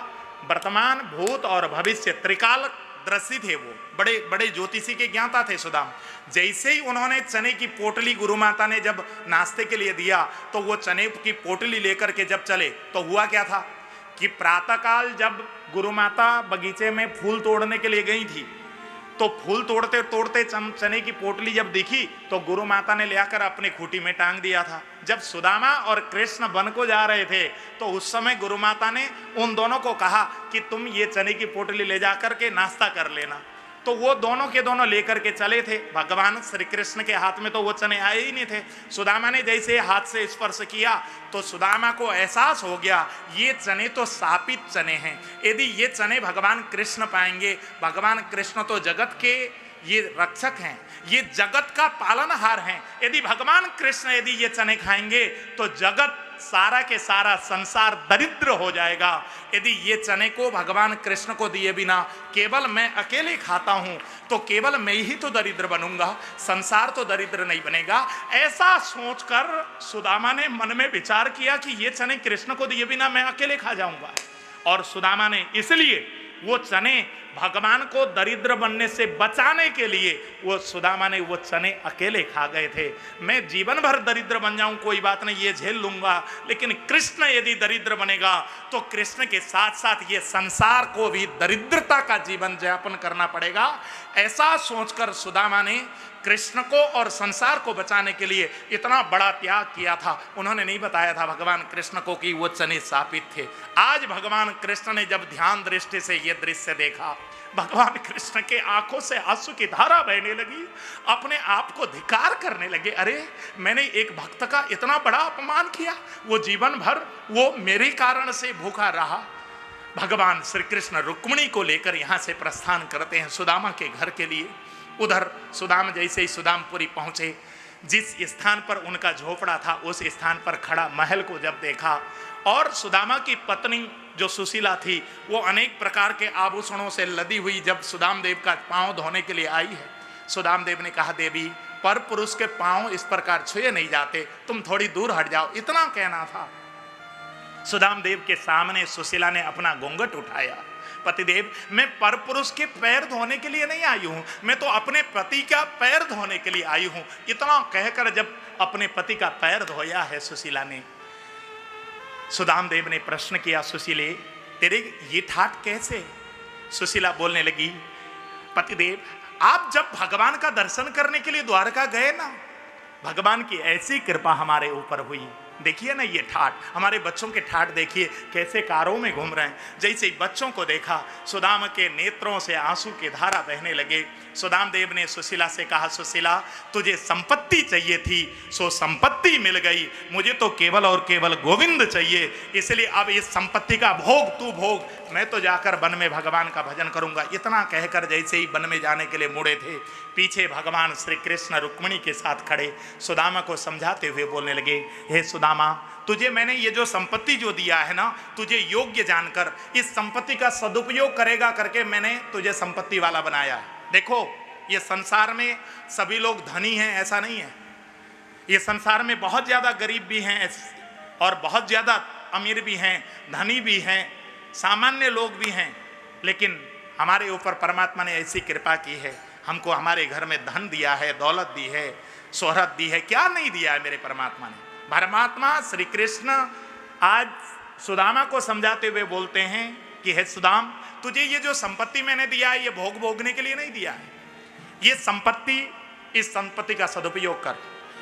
वर्तमान भूत और भविष्य त्रिकाल दृष्टि थे, वो बड़े बड़े ज्योतिषी के ज्ञाता थे सुदाम। जैसे ही उन्होंने चने की पोटली गुरु माता ने जब नाश्ते के लिए दिया तो वो चने की पोटली लेकर के जब चले तो हुआ क्या था कि प्रातःकाल जब गुरु माता बगीचे में फूल तोड़ने के लिए गई थी तो फूल तोड़ते तोड़ते चने की पोटली जब दिखी तो गुरु माता ने ले आकर अपने खूंटी में टांग दिया था। जब सुदामा और कृष्ण वन को जा रहे थे तो उस समय गुरु माता ने उन दोनों को कहा कि तुम ये चने की पोटली ले जाकर के नाश्ता कर लेना। तो वो दोनों के दोनों लेकर के चले थे। भगवान श्री कृष्ण के हाथ में तो वो चने आए ही नहीं थे। सुदामा ने जैसे हाथ से स्पर्श किया तो सुदामा को एहसास हो गया ये चने तो शापित चने हैं, यदि ये चने भगवान कृष्ण पाएंगे, भगवान कृष्ण तो जगत के ये रक्षक हैं, ये जगत का पालनहार हैं, यदि भगवान कृष्ण यदि ये चने खाएंगे तो जगत सारा के सारा संसार दरिद्र हो जाएगा। यदि ये चने को भगवान कृष्ण को दिए बिना केवल मैं अकेले खाता हूं तो केवल मैं ही तो दरिद्र बनूंगा, संसार तो दरिद्र नहीं बनेगा। ऐसा सोचकर सुदामा ने मन में विचार किया कि ये चने कृष्ण को दिए बिना मैं अकेले खा जाऊंगा। और सुदामा ने इसलिए वो चने भगवान को दरिद्र बनने से बचाने के लिए वो सुदामा ने वो चने अकेले खा गए थे। मैं जीवन भर दरिद्र बन जाऊं कोई बात नहीं, ये झेल लूंगा, लेकिन कृष्ण यदि दरिद्र बनेगा तो कृष्ण के साथ साथ ये संसार को भी दरिद्रता का जीवन यापन करना पड़ेगा। ऐसा सोचकर सुदामा ने कृष्ण को और संसार को बचाने के लिए इतना बड़ा त्याग किया था। उन्होंने नहीं बताया था भगवान कृष्ण को कि वो चने शापित थे। आज भगवान कृष्ण ने जब ध्यान दृष्टि से ये दृश्य देखा, भगवान कृष्ण के आंखों से आंसू की धारा बहने लगी, अपने आप को धिक्कार करने लगे। अरे मैंने एक भक्त का इतना बड़ा अपमान किया, वो जीवन भर वो मेरे कारण से भूखा रहा। भगवान श्री कृष्ण रुक्मिणी को लेकर यहाँ से प्रस्थान करते हैं सुदामा के घर के लिए। उधर सुदाम जैसे ही सुदामपुरी पहुंचे, जिस स्थान पर उनका झोपड़ा था उस स्थान पर खड़ा महल को जब देखा, और सुदामा की पत्नी जो सुशीला थी वो अनेक प्रकार के आभूषणों से लदी हुई जब सुदाम देव का पांव धोने के लिए आई है, सुदाम देव ने कहा, देवी पर पुरुष के पांव इस प्रकार छुए नहीं जाते, तुम थोड़ी दूर हट जाओ, इतना कहना था। सुदाम देव के सामने सुशीला ने अपना घूंघट उठाया। पतिदेव, मैं परपुरुष के पैर धोने के लिए नहीं आई हूं, मैं तो अपने पति का पैर धोने के लिए आई हूं। इतना कहकर जब अपने पति का पैर धोया है सुशीला ने, सुदाम देव ने प्रश्न किया, सुशीले तेरे ये ठाट कैसे? सुशीला बोलने लगी, पतिदेव आप जब भगवान का दर्शन करने के लिए द्वारका गए ना, भगवान की ऐसी कृपा हमारे ऊपर हुई। देखिए ना ये ठाट, हमारे बच्चों के ठाट देखिए कैसे कारों में घूम रहे हैं। जैसे ही बच्चों को देखा, सुदाम के नेत्रों से आंसू की धारा बहने लगे। सुदाम देव ने सुशीला से कहा, सुशीला तुझे संपत्ति चाहिए थी सो संपत्ति मिल गई, मुझे तो केवल और केवल गोविंद चाहिए, इसलिए अब इस संपत्ति का भोग तू भोग, मैं तो जाकर वन में भगवान का भजन करूंगा। इतना कहकर जैसे ही वन में जाने के लिए मुड़े थे, पीछे भगवान श्री कृष्ण रुक्मिणी के साथ खड़े सुदामा को समझाते हुए बोलने लगे, हे सुदामा तुझे मैंने ये जो संपत्ति जो दिया है ना, तुझे योग्य जानकर इस संपत्ति का सदुपयोग करेगा करके मैंने तुझे संपत्ति वाला बनाया है। देखो ये संसार में सभी लोग धनी हैं ऐसा नहीं है, ये संसार में बहुत ज्यादा गरीब भी हैं और बहुत ज्यादा अमीर भी हैं, धनी भी हैं, सामान्य लोग भी हैं, लेकिन हमारे ऊपर परमात्मा ने ऐसी कृपा की है, हमको हमारे घर में धन दिया है, दौलत दी है, शोहरत दी है, क्या नहीं दिया है मेरे परमात्मा ने। परमात्मा श्री कृष्ण आज सुदामा को समझाते हुए बोलते हैं कि हे सुदाम तुझे ये जो संपत्ति मैंने दिया है ये भोग भोगने के लिए नहीं दिया है, ये संपत्ति, इस संपत्ति का सदुपयोग कर,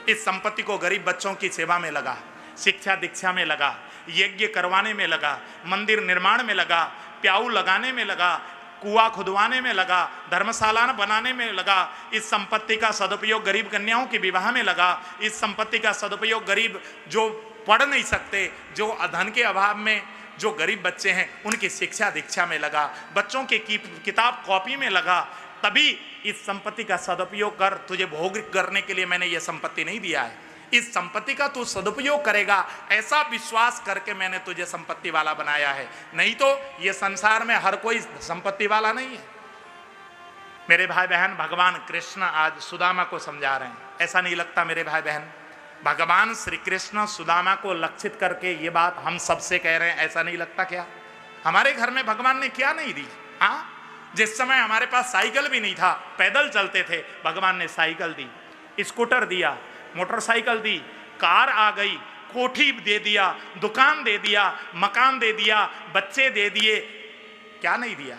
इस संपत्ति को गरीब बच्चों की सेवा में लगा, शिक्षा दीक्षा में लगा, यज्ञ करवाने में लगा, मंदिर निर्माण में लगा, प्याऊ लगाने में लगा, कुआं खुदवाने में लगा, धर्मशाला बनाने में लगा, इस संपत्ति का सदुपयोग गरीब कन्याओं के विवाह में लगा, इस संपत्ति का सदुपयोग गरीब जो पढ़ नहीं सकते, जो धन के अभाव में जो गरीब बच्चे हैं उनकी शिक्षा दीक्षा में लगा, बच्चों के किताब कॉपी में लगा, तभी इस संपत्ति का सदुपयोग कर, तुझे भोग करने के लिए मैंने ये संपत्ति नहीं दिया है, इस संपत्ति का तू सदुपयोग करेगा ऐसा विश्वास करके मैंने तुझे संपत्ति वाला बनाया है, नहीं तो ये संसार में हर कोई संपत्ति वाला नहीं है। मेरे भाई बहन, भगवान कृष्ण आज सुदामा को समझा रहे हैं, ऐसा नहीं लगता मेरे भाई बहन, भगवान श्री कृष्ण सुदामा को लक्षित करके ये बात हम सबसे कह रहे हैं, ऐसा नहीं लगता क्या? हमारे घर में भगवान ने क्या नहीं दी? हाँ, जिस समय हमारे पास साइकिल भी नहीं था, पैदल चलते थे, भगवान ने साइकिल दी, स्कूटर दिया, मोटरसाइकिल दी, कार आ गई, कोठी दे दिया, दुकान दे दिया, मकान दे दिया, बच्चे दे दिए, क्या नहीं दिया?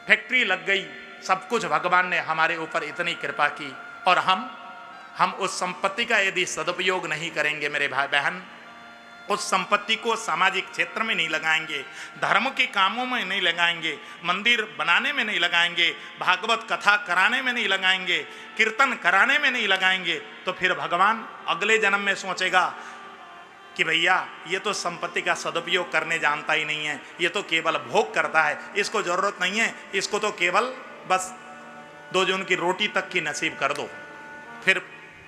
फैक्ट्री लग गई, सब कुछ भगवान ने हमारे ऊपर इतनी कृपा की, और हम उस संपत्ति का यदि सदुपयोग नहीं करेंगे मेरे भाई बहन, उस संपत्ति को सामाजिक क्षेत्र में नहीं लगाएंगे, धर्म के कामों में नहीं लगाएंगे, मंदिर बनाने में नहीं लगाएंगे, भागवत कथा कराने में नहीं लगाएंगे, कीर्तन कराने में नहीं लगाएंगे, तो फिर भगवान अगले जन्म में सोचेगा कि भैया ये तो संपत्ति का सदुपयोग करने जानता ही नहीं है, ये तो केवल भोग करता है, इसको जरूरत नहीं है, इसको तो केवल बस 2 जून की रोटी तक की नसीब कर दो, फिर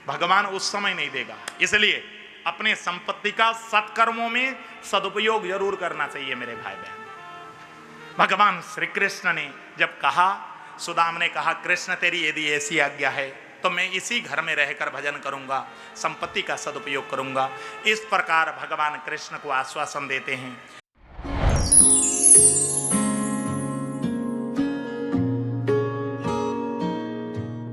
भगवान उस समय नहीं देगा। इसलिए अपने संपत्ति का सत्कर्मों में सदुपयोग जरूर करना चाहिए मेरे भाई बहन। भगवान श्री कृष्ण ने जब कहा, सुदाम ने कहा, कृष्ण तेरी यदि ऐसी आज्ञा है तो मैं इसी घर में रहकर भजन करूंगा, संपत्ति का सदुपयोग करूंगा, इस प्रकार भगवान कृष्ण को आश्वासन देते हैं।